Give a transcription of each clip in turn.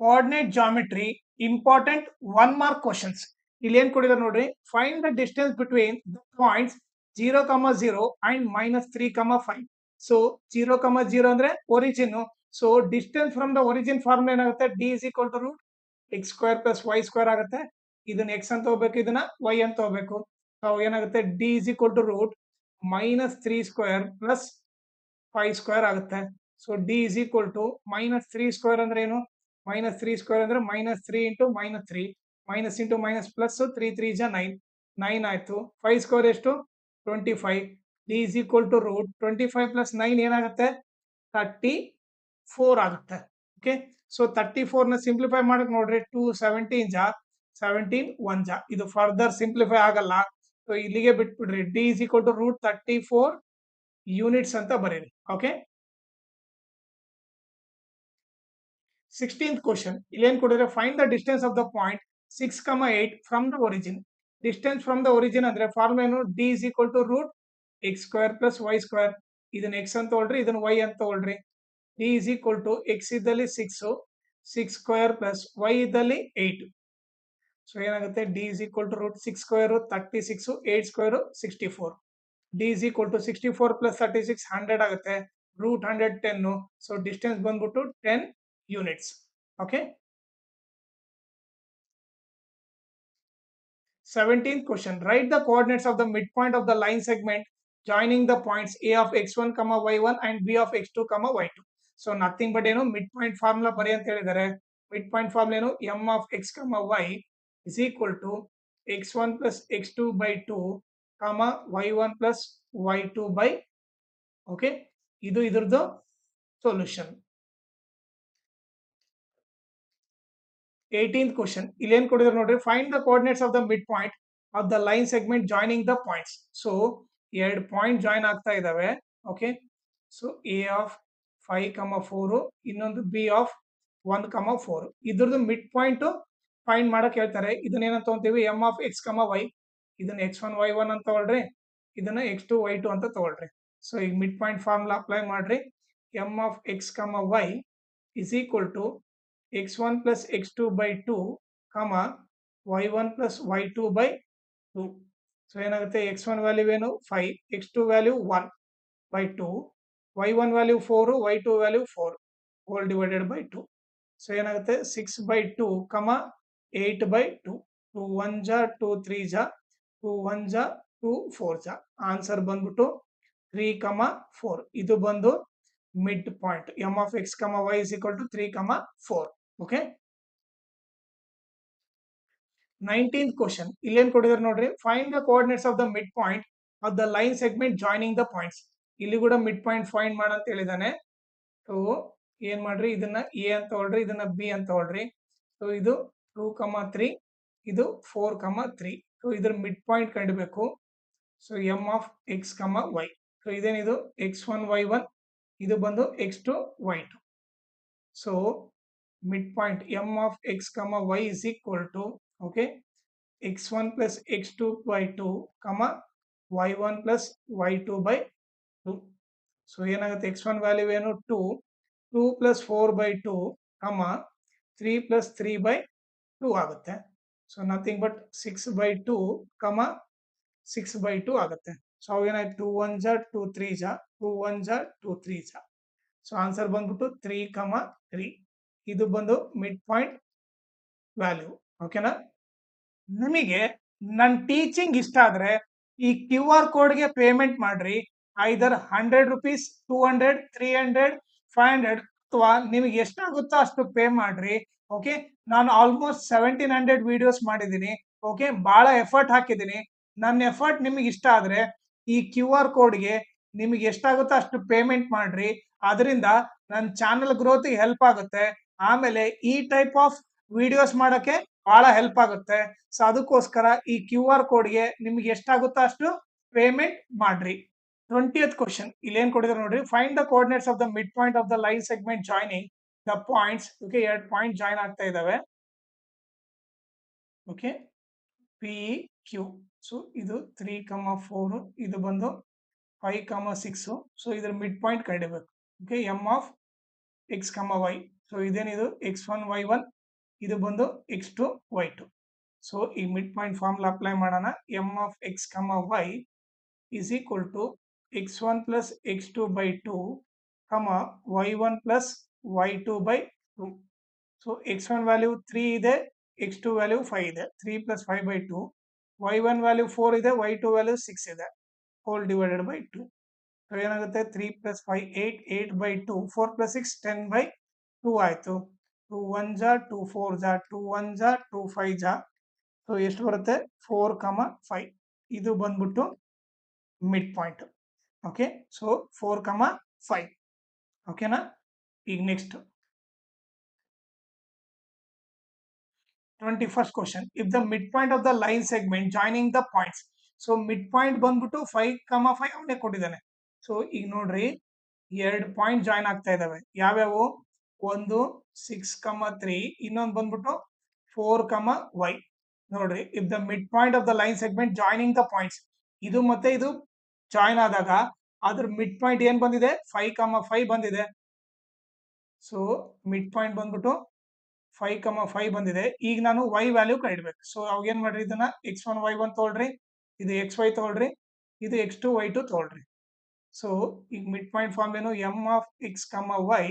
Coordinate geometry important 1 mark questions. ಇಲ್ಲಿ ಏನ್ ಕೊಟ್ಟಿದ್ದಾರೆ ನೋಡ್ರಿ, find the distance between the points 0,0 and -3,5. So 0,0 ಅಂದ್ರೆ origin. So distance from the origin form ಏನಾಗುತ್ತೆ, D is equal to root X square plus Y square ಆಗುತ್ತೆ. ಇದನ್ನ X ಅಂತ ಹೋಗ್ಬೇಕು, ಇದನ್ನ ವೈ ಅಂತ ಹೋಗ್ಬೇಕು. ಏನಾಗುತ್ತೆ, D is equal to root -3 square plus 5 square ಆಗುತ್ತೆ. So D is equal to -3 square ಅಂದ್ರೆ ಏನು, -3 ಸ್ಕ್ವೇರ್ ಅಂದ್ರೆ -3 into -3, minus into minus plus 3 3 ಜ 9 ಆಯ್ತು. 5 ಸ್ಕ್ವೇರ್ ಎಷ್ಟು, 25. D is equal to root 25 plus 9 ಏನಾಗುತ್ತೆ, 34 ಆಗುತ್ತೆ. ಓಕೆ, ಸೊ 34 ನ ಸಿಂಪ್ಲಿಫೈ ಮಾಡಕ್ ನೋಡ್ರಿ, 2 17 ಜ 17 1 ಜ, ಇದು ಫರ್ದರ್ ಸಿಂಪ್ಲಿಫೈ ಆಗಲ್ಲ. ಸೊ ಇಲ್ಲಿಗೆ ಬಿಟ್ಬಿಡ್ರಿ, D is equal to root 34 units ಅಂತ ಬರೀರಿ. ಓಕೆ, 16th ಕ್ವಶನ್ ಇಲ್ಲಿ ಏನ್ ಕೊಡಿದ್ರೆ, find the distance of the point 6,8 from the origin. Distance from the origin ಅಂದ್ರೆ ಫಾರ್ಮ್ ಏನು, D is equal to root X square plus Y square. ಇದನ್ನ X ಅಂತ ತಗೊಳ್ರಿ, ಇದನ್ನ ವೈ ಅಂತ ತಗೊಳ್ರಿ. D is equal to X ಇದ್ದಲ್ಲಿ 6 square plus Y ಇದ್ದಲ್ಲಿ 8. ಸೊ ಏನಾಗುತ್ತೆ, D is equal to root 6 square 36, 8 square 64. D is equal to 64 plus 36 100 ಆಗುತ್ತೆ, ರೂಟ್ 100 10. ಸೊ ಡಿಸ್ಟೆನ್ಸ್ ಬಂದ್ಬಿಟ್ಟು 10 units. Okay, 17th question, write the coordinates of the midpoint of the line segment joining the points a of x1 y1 and b of x2 y2. So nothing but ಏನು, mid point formula ಬರಿ ಅಂತ ಹೇಳಿದ್ದಾರೆ. Mid point formula ಏನು, m of x y is equal to x1 plus x2 by 2 y1 plus y2 by. Okay, ಇದು ಇದ್ರದ್ದು solution. 18th question ಇಲ್ಲಿ ಏನ್ ಕೊಟ್ಟಿದ್ದಾರೆ ನೋಡ್ರಿ, find the coordinates of the mid point of the line segment joining the points. So 2 point join ಆಗ್ತಾ ಇದಾವೆ. Okay, so A of 5,4 ಇನ್ನೊಂದು B of 1,4. ಇದ್ರದ್ದು ಮಿಡ್ ಪಾಯಿಂಟ್ ಫೈಂಡ್ ಮಾಡಕ್ ಹೇಳ್ತಾರೆ. ಇದನ್ನ ಏನಂತ ತಗೊಂತೀವಿ, ಎಂ ಆಫ್ ಎಕ್ಸ್ ವೈ. ಇದನ್ನ x1 y1 ಅಂತ ತಗೊಳ್ರಿ, ಇದನ್ನ x2 y2 ಅಂತ ತಗೊಳ್ರಿ. ಸೊ ಈಗ ಮಿಡ್ ಪಾಯಿಂಟ್ ಫಾರ್ಮುಲಾ ಅಪ್ಲೈ ಮಾಡ್ರಿ. M of X Y is equal to x1 plus x2 by 2, y1 plus y2 by 2. So ಏನಾಗುತ್ತೆ, x1 ವ್ಯಾಲ್ಯೂ ಏನು 5, x2 value 1 by 2, y1 value 4, y2 value 4 whole divided by 2. So ಏನಾಗುತ್ತೆ, 6 by 2, 8 by 2. 2 1 ಜ 2 3 ಜ 2 1 ಜ 2 4 ಜ. Answer ಬಂದ್ಬಿಟ್ಟು 3, 4. ಇದು ಬಂದು mid point. M of X Y is equal to 3, 4. Okay, 19th question ಇಲ್ಲಿ ಏನ್ ಕೊಟ್ಟಿದ್ದಾರೆ ನೋಡ್ರಿ, find the coordinates of the mid point of the line segment joining the points. ಇಲ್ಲಿ ಕೂಡ ಮಿಡ್ ಪಾಯಿಂಟ್ ಫೈಂಡ್ ಮಾಡ ಅಂತ ಹೇಳಿದಾನೆ. ಸೊ ಏನ್ ಮಾಡ್ರಿ, ಇದನ್ನ ಎ ಅಂತ ತಗೊಳ್ರಿ, ಇದನ್ನ ಬಿ ಅಂತ ತಗೊಳ್ರಿ. ಸೊ ಇದು 2, 3, ಇದು 4, 3. ಸೊ ಇದ್ರ ಮಿಡ್ ಪಾಯಿಂಟ್ ಕಂಡುಬೇಕು. So M of X Y. So ಇದೇನಿದು x1 y1, ಇದು ಬಂದು x2 y2. So midpoint m of x y is equal to, okay, x1 plus x2 by 2 y1 plus y2 by 2. So ಏನಾಗುತ್ತೆ, x1 value ಏನು 2, 2 plus 4 by 2 3 plus 3 by 2 ಆಗುತ್ತೆ. So nothing but 6 by 2 6 by 2 ಆಗುತ್ತೆ. So ಏನಾಯ್ತು, 2 1 ಜ 2 3 ಜ 2 1 ಜ 2 3 ಜ. So answer ಬಂದ್ಬಿಟ್ಟು 3, 3. ಇದು ಬಂದು ಮಿಡ್ ಪಾಯಿಂಟ್ ವ್ಯಾಲ್ಯೂ. ಓಕೆನಾ, ನಿಮಗೆ ನನ್ನ ಟೀಚಿಂಗ್ ಇಷ್ಟ ಆದ್ರೆ ಈ QR ಕೋಡ್ಗೆ ಪೇಮೆಂಟ್ ಮಾಡ್ರಿ. ಐದರ್ 100 rupees, 200, 300, 500 ಅಥವಾ ನಿಮಗೆ ಎಷ್ಟಾಗುತ್ತೋ ಅಷ್ಟು ಪೇ ಮಾಡ್ರಿ. ಓಕೆ, ನಾನು ಆಲ್ಮೋಸ್ಟ್ 1700 ವಿಡಿಯೋಸ್ ಮಾಡಿದ್ದೀನಿ. ಓಕೆ, ಬಹಳ ಎಫರ್ಟ್ ಹಾಕಿದ್ದೀನಿ. ನನ್ನ ಎಫರ್ಟ್ ನಿಮಗೆ ಇಷ್ಟ ಆದ್ರೆ ಈ QR ಕೋಡ್ಗೆ ನಿಮಗೆ ಎಷ್ಟಾಗುತ್ತೋ ಅಷ್ಟು ಪೇಮೆಂಟ್ ಮಾಡ್ರಿ. ಅದರಿಂದ ನನ್ನ ಚಾನಲ್ ಗ್ರೋತ್ ಹೆಲ್ಪ್ ಆಗುತ್ತೆ. ಆಮೇಲೆ ಈ ಟೈಪ್ ಆಫ್ ವಿಡಿಯೋಸ್ ಮಾಡಕ್ಕೆ ಬಹಳ ಹೆಲ್ಪ್ ಆಗುತ್ತೆ. ಸೊ ಅದಕ್ಕೋಸ್ಕರ ಈ QR ಕೋಡ್ಗೆ ನಿಮ್ಗೆ ಎಷ್ಟಾಗುತ್ತೋ ಅಷ್ಟು ಪೇಮೆಂಟ್ ಮಾಡ್ರಿ. 20th ಕ್ವಶನ್ ಇಲ್ಲಿ ಏನ್ ಕೊಟ್ಟಿದ್ದಾರೆ ನೋಡ್ರಿ, find the coordinates of the mid point of the line segment joining the points. Okay, 2 point join ಆಗ್ತಾ ಇದಾವೆ. Okay, P Q. ಸೊ ಇದು 3, 4, ಇದು ಬಂದು 5, 6. ಸೊ ಇದ್ರ ಮಿಡ್ ಪಾಯಿಂಟ್ ಕಂಡಿಬೇಕು. Okay, M of X Y. So ಇದೇನಿದು x1 y1 ಇದು ಬಂದು x2 y2. ಸೊ ಈ ಮಿಡ್ ಪಾಯಿಂಟ್ ಫಾರ್ಮುಲಾ ಅಪ್ಲೈ ಮಾಡೋಣ. m of x, y is equal to x1 plus x2 by 2, y1 plus y2 by 2. So x1 value 3 ಇದೆ, x2 value 5 ಇದೆ. 3 plus 5 by 2. y1 value 4 ಇದೆ, y2 value 6 ಇದೆ. Whole divided by 2. So ಏನಾಗುತ್ತೆ 3 plus 5 8, 8 by 2, 4 plus 6 10 by 2 ಆಯ್ತು. 2 1 ಜಾ 2 4 ಜಾ 2 1 ಜಾ 2 5 ಜಾ. ಸೊ ಎಷ್ಟು ಬರುತ್ತೆ 4, 5. ಇದು ಬಂದ್ಬಿಟ್ಟು ಮಿಡ್ ಪಾಯಿಂಟ್. Okay, so 4, 5. ಓಕೆನಾ. ಈಗ next 21st question. If the midpoint of the line segment joining the points, so mid point ಬಂದ್ಬಿಟ್ಟು 5, 5 ಅವನೇ ಕೊಟ್ಟಿದ್ದಾನೆ. ಸೊ ಈಗ ನೋಡ್ರಿ, 2 ಪಾಯಿಂಟ್ ಜಾಯಿನ್ ಆಗ್ತಾ ಇದಾವೆ. ಯಾವ್ಯಾವು? ಒಂದು 6, 3, ಇನ್ನೊಂದು ಬಂದ್ಬಿಟ್ಟು 4, y. ನೋಡ್ರಿ, if the mid point of the line segment joining the points, ಇದು ಮತ್ತೆ ಇದು ಜಾಯಿನ್ ಆದಾಗ ಅದ್ರ ಮಿಡ್ ಪಾಯಿಂಟ್ ಏನ್ ಬಂದಿದೆ? 5, 5 ಬಂದಿದೆ. ಸೊ ಮಿಡ್ ಪಾಯಿಂಟ್ ಬಂದ್ಬಿಟ್ಟು 5, 5 ಬಂದಿದೆ. ಈಗ ನಾನು y ವ್ಯಾಲ್ಯೂ ಕಂಡಿಡ್ಬೇಕು. ಸೊ ಅವಾಗ ಏನ್ ಮಾಡ್ರಿ, ಇದನ್ನ x1 y1 ತಗೊಳ್ರಿ, ಇದು xy ತಗೊಳ್ರಿ, ಇದು x2 y2 ತಗೊಳ್ರಿ. ಸೊ ಈಗ ಮಿಡ್ ಪಾಯಿಂಟ್ ಫಾರ್ಮ್ ಏನು? m of x, y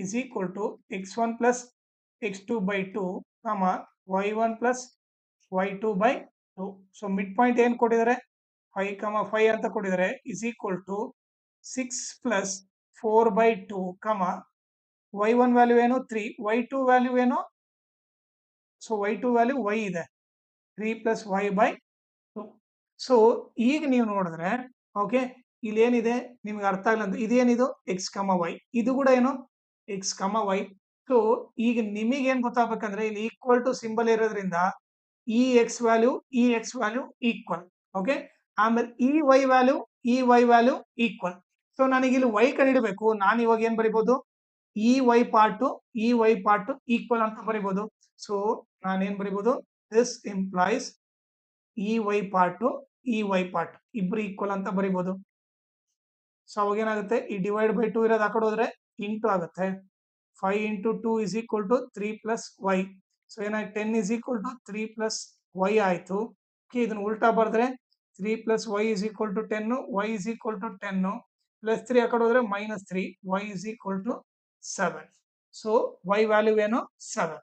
is equal to x1 plus x2 by 2, y1 plus y2 by 2. So mid point ಏನ್ ಕೊಟ್ಟಿದ್ದಾರೆ? 5, 5 ಅಂತ ಕೊಟ್ಟಿದ್ದಾರೆ. is equal to 6 plus 4 by 2, y1 value ಏನು? 3, y2 value ಏನು? So y2 value y ಇದೆ, 3 plus y by 2. So ಈಗ ನೀವು ನೋಡಿದ್ರೆ, ಓಕೆ, ಇಲ್ಲಿ ಏನಿದೆ ನಿಮ್ಗೆ ಅರ್ಥ ಆಗಲ್ಲ ಅಂತ, ಇದೇನಿದು x, y, ಇದು ಕೂಡ ಏನು x, y. ಸೊ ಈಗ ನಿಮಗೆ ಏನ್ ಗೊತ್ತಾಗಬೇಕಂದ್ರೆ, ಇಲ್ಲಿ ಈಕ್ವಲ್ ಟು ಸಿಂಬಲ್ ಇರೋದ್ರಿಂದ ಈ x ವ್ಯಾಲ್ಯೂ ಈಕ್ವಲ್. ಓಕೆ, ಆಮೇಲೆ ಈ y ವ್ಯಾಲ್ಯೂ ಈಕ್ವಲ್. ಸೊ ನನಗೆ ಇಲ್ಲಿ y ಕಂಡಿಡಬೇಕು. ನಾನು ಇವಾಗ ಏನ್ ಬರಿಬಹುದು? ಈ y ಪಾರ್ಟ್ ಈಕ್ವಲ್ ಅಂತ ಬರಿಬಹುದು. ಸೊ ನಾನೇನ್ ಬರಿಬಹುದು? ದಿಸ್ ಇಂಪ್ಲೈಸ್ ಈ y ಪಾರ್ಟ್ ಇಬ್ರು ಈಕ್ವಲ್ ಅಂತ ಬರಿಬಹುದು. ಸೊ ಅವಾಗ ಏನಾಗುತ್ತೆ, ಈ ಡಿವೈಡ್ ಬೈ 2 ಇರೋದು ಆ ಕಡೆ ಹೋದ್ರೆ ಇಂಟು ಆಗುತ್ತೆ. 5 into 2 is equal to 3 plus y. So ಏನಾಯ್ತು? 10 is equal to 3 plus y ಆಯ್ತು. ಓಕೆ, ಇದನ್ನ ಉಲ್ಟಾ ಬರೆದ್ರೆ 3 plus y is equal to 10, y is equal to 10, plus 3 ಆ ಕಡೆ ಹೋದ್ರೆ -3, y is equal to 7. So y value ಏನು? 7.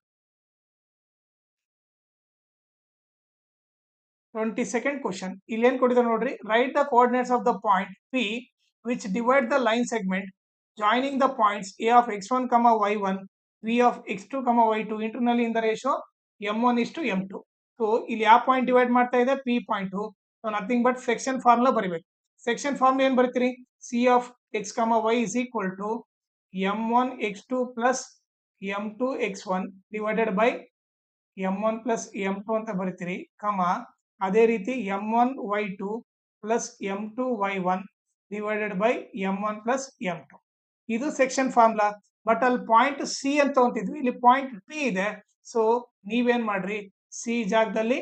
22nd question. ಇಲ್ಲಿ ಏನ್ ಕೊಟ್ಟಿದ್ದಾರೆ ನೋಡ್ರಿ, right the coordinates of the point P which divide the line segment joining the points A of x1, y1, B of x2, y2 internally in the ratio m1:m2. So ಇಲ್ಲಿ ಯಾವ point divide ಮಾಡ್ತಾ ಇದೆ? P point. So nothing but section formula ಬರಿಬೇಕು. Section formula ಏನ್ ಬರೀತೀರಿ? C of x, y is equal to m1 x2 plus m2 x1 divided by m1 plus m2 ಅಂತ ಬರೀತೀರಿ, ಅದೇ ರೀತಿ m1 y2 plus m2 y1 divided by m1 plus m2. ಇದು section formula. But ಅಲ್ಲಿ point C ಅಂತ ಅಂತಿದ್ವಿ, ಇಲ್ಲಿ point P ಇದೆ. So ನೀವೇನ್ ಮಾಡ್ರಿ, ಸಿ ಜಾಗದಲ್ಲಿ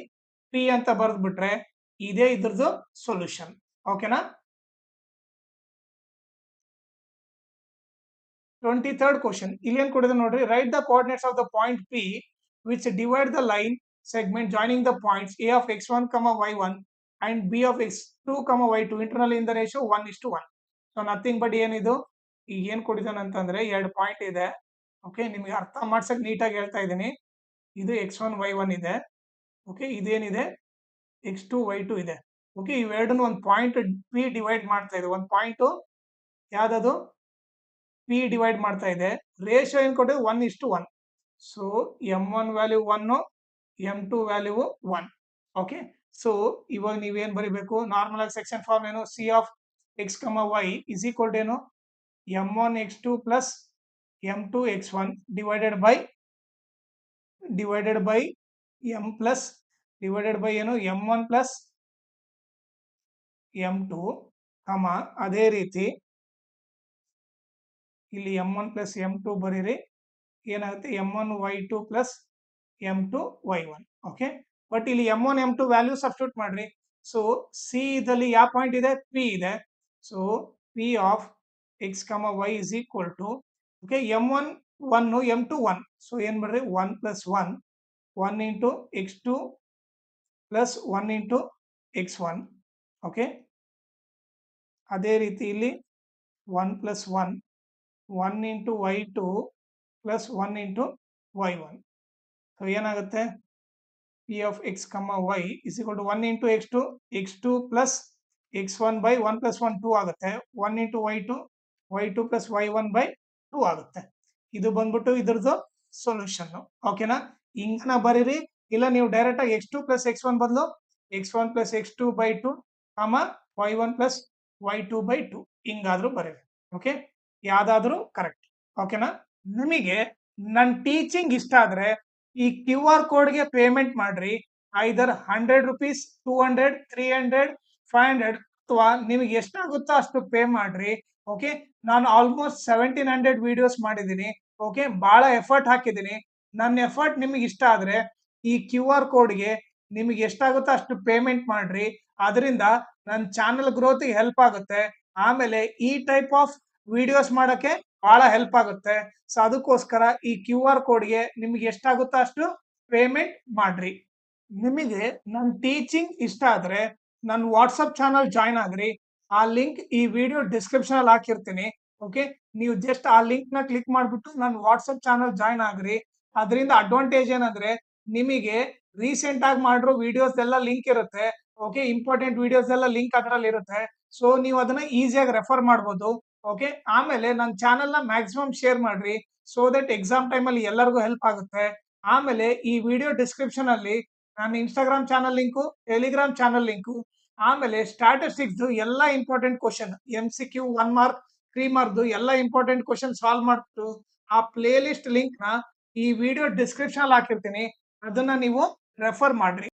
ಪಿ ಅಂತ ಬರೆದ್ಬಿಟ್ರೆ ಇದೇ ಇದ್ರದ್ದು ಸೊಲ್ಯೂಷನ್. ಓಕೆನಾ. 23rd question. ಇಲ್ಲಿ ಏನ್ ಕೊಡಿದ್ರೆ ನೋಡ್ರಿ, right the coordinates of the point P which divide the line segment joining the points A of x1, y1 and B of x2, y2 internally in the ratio 1:1. So nothing but ಏನಿದು, ಈಗ ಏನ್ ಕೊಟ್ಟಿದ್ದಾನೆ ಅಂತಂದ್ರೆ 2 point ಇದೆ. Okay, ನಿಮ್ಗೆ ಅರ್ಥ ಮಾಡ್ಸಕ್ ನೀಟಾಗಿ ಹೇಳ್ತಾ ಇದ್ದೀನಿ. ಇದು x1, y1 ಇದೆ. ಓಕೆ, ಇದೇನಿದೆ x2, y2 ಇದೆ. ಓಕೆ, ಇವೆರಡನ್ನು ಒಂದು ಪಾಯಿಂಟ್ P ಡಿವೈಡ್ ಮಾಡ್ತಾ ಇದೆ. ಒಂದು ಪಾಯಿಂಟ್ ಯಾವ್ದದು? P ಡಿವೈಡ್ ಮಾಡ್ತಾ ಇದೆ. ರೇಷಿಯೋ ಏನ್ ಕೊಟ್ಟಿದೆ? 1:1. So m1 value 1, m2 value 1. Okay, so ಇವಾಗ ನೀವೇನ್ ಬರಿಬೇಕು? ನಾರ್ಮಲ್ ಆಗಿ ಸೆಕ್ಷನ್ ಫಾರ್ಮ್ ಏನು? C of x, y is equal to ಏನು? m1 x2 plus m2 x1 divided by m plus divided by ಏನು? m1 plus m2, ಅದೇ ರೀತಿ ಇಲ್ಲಿ m1 plus m2 ಬರೀರಿ, ಏನಾಗುತ್ತೆ? m1 y2 plus m2 y1. Okay, but ಇಲ್ಲಿ m1 m2 value substitute ಮಾಡ್ರಿ. So C ದಲ್ಲಿ ಯಾವ ಪಾಯಿಂಟ್ ಇದೆ? P ಇದೆ. So P of x, y is equal to, okay, m1 1 m2 1. So ಏನ್ ಮಾಡ್ರಿ 1 + 1 1 into x2 plus 1 into x1. Okay, ಅದೇ ರೀತಿ ಇಲ್ಲಿ 1 + 1 1 into y2 plus 1 into y1. So ಏನಾಗುತ್ತೆ p of x, y is equal to 1 into x2 plus x1 by 1 plus 1 2 ಆಗುತ್ತೆ. 1 into y2 plus y1 by 2 ಆಗುತ್ತೆ. ಇದು ಬಂದ್ಬಿಟ್ಟು ಇದ್ರದ್ದು ಸೊಲ್ಯೂಷನ್. ಓಕೆನಾ, ಹಿಂಗನ ಬರೀರಿ, ಇಲ್ಲ ನೀವು ಡೈರೆಕ್ಟ್ ಆಗಿ x2 plus x1 ಬದಲು x1 plus x2 by 2 y1 plus y2 by 2 ಹಿಂಗಾದ್ರೂ ಬರೀರಿ. ಓಕೆ, ಯಾವ್ದಾದ್ರೂ ಕರೆಕ್ಟ್. ಓಕೆನಾ, ನಿಮಗೆ ನನ್ನ ಟೀಚಿಂಗ್ ಇಷ್ಟ ಆದ್ರೆ ಈ QR ಕೋಡ್ಗೆ ಪೇಮೆಂಟ್ ಮಾಡ್ರಿ. ಐದರ್ 100 rupees, 200, 300, 500 ಅಥವಾ ನಿಮಗೆ ಎಷ್ಟಾಗುತ್ತೋ ಅಷ್ಟು ಪೇ ಮಾಡ್ರಿ. ಓಕೆ, ನಾನು ಆಲ್ಮೋಸ್ಟ್ 1700 ವಿಡಿಯೋಸ್ ಮಾಡಿದ್ದೀನಿ. ಓಕೆ, ಬಹಳ ಎಫರ್ಟ್ ಹಾಕಿದ್ದೀನಿ. ನನ್ನ ಎಫರ್ಟ್ ನಿಮಗೆ ಇಷ್ಟ ಆದ್ರೆ ಈ QR ಕೋಡ್ಗೆ ನಿಮಗೆ ಎಷ್ಟಾಗುತ್ತೋ ಅಷ್ಟು ಪೇಮೆಂಟ್ ಮಾಡ್ರಿ. ಅದರಿಂದ ನನ್ನ ಚಾನಲ್ ಗ್ರೋತ್ಗೆ ಹೆಲ್ಪ್ ಆಗುತ್ತೆ. ಆಮೇಲೆ ಈ ಟೈಪ್ ಆಫ್ ವಿಡಿಯೋಸ್ ಮಾಡಕ್ಕೆ ಬಹಳ ಹೆಲ್ಪ್ ಆಗುತ್ತೆ. ಸೊ ಅದಕ್ಕೋಸ್ಕರ ಈ QR ಕೋಡ್ಗೆ ನಿಮಗೆ ಎಷ್ಟಾಗುತ್ತೋ ಅಷ್ಟು ಪೇಮೆಂಟ್ ಮಾಡ್ರಿ. ನಿಮಗೆ ನನ್ನ ಟೀಚಿಂಗ್ ಇಷ್ಟ ಆದ್ರೆ ನನ್ನ ವಾಟ್ಸಪ್ ಚಾನಲ್ ಜಾಯ್ನ್ ಆಗ್ರಿ. ಆ ಲಿಂಕ್ ಈ ವಿಡಿಯೋ ಡಿಸ್ಕ್ರಿಪ್ಷನ್ ಅಲ್ಲಿ ಹಾಕಿರ್ತೀನಿ. ಓಕೆ, ನೀವು ಜಸ್ಟ್ ಆ ಲಿಂಕ್ ನ ಕ್ಲಿಕ್ ಮಾಡ್ಬಿಟ್ಟು ನನ್ನ ವಾಟ್ಸಪ್ ಚಾನಲ್ ಜಾಯ್ನ್ ಆಗ್ರಿ. ಅದರಿಂದ ಅಡ್ವಾಂಟೇಜ್ ಏನಂದ್ರೆ ನಿಮಗೆ ರೀಸೆಂಟ್ ಆಗಿ ಮಾಡಿರೋ ವಿಡಿಯೋಸ್ ಎಲ್ಲ ಲಿಂಕ್ ಇರುತ್ತೆ. ಓಕೆ, ಇಂಪಾರ್ಟೆಂಟ್ ವಿಡಿಯೋಸ್ ಎಲ್ಲ ಲಿಂಕ್ ಅದರಲ್ಲಿ ಇರುತ್ತೆ. ಸೊ ನೀವು ಅದನ್ನ ಈಸಿಯಾಗಿ ರೆಫರ್ ಮಾಡ್ಬೋದು. ಓಕೆ, ಆಮೇಲೆ ನನ್ನ ಚಾನಲ್ ನ ಮ್ಯಾಕ್ಸಿಮಮ್ ಶೇರ್ ಮಾಡ್ರಿ. ಸೊ ದಟ್ ಎಕ್ಸಾಮ್ ಟೈಮ್ ಅಲ್ಲಿ ಎಲ್ಲರಿಗೂ ಹೆಲ್ಪ್ ಆಗುತ್ತೆ. ಆಮೇಲೆ ಈ ವಿಡಿಯೋ ಡಿಸ್ಕ್ರಿಪ್ಷನ್ ಅಲ್ಲಿ ನನ್ನ Instagram channel link, Telegram channel link, ಆಮೇಲೆ ಸ್ಟಾಟಿಸ್ಟಿಕ್ಸ್ ಎಲ್ಲ important question MCQ 1 mark 3 mark ಎಲ್ಲ ಇಂಪಾರ್ಟೆಂಟ್ ಕ್ವಶನ್ ಸಾಲ್ವ್ ಮಾಡ್ಬಿಟ್ಟು ಆ ಪ್ಲೇ ಲಿಸ್ಟ್ ಲಿಂಕ್ ನ ಈ ವಿಡಿಯೋ ಡಿಸ್ಕ್ರಿಪ್ಷನ್ ಅಲ್ಲಿ ಹಾಕಿರ್ತೀನಿ. ಅದನ್ನ ನೀವು ರೆಫರ್ ಮಾಡ್ರಿ.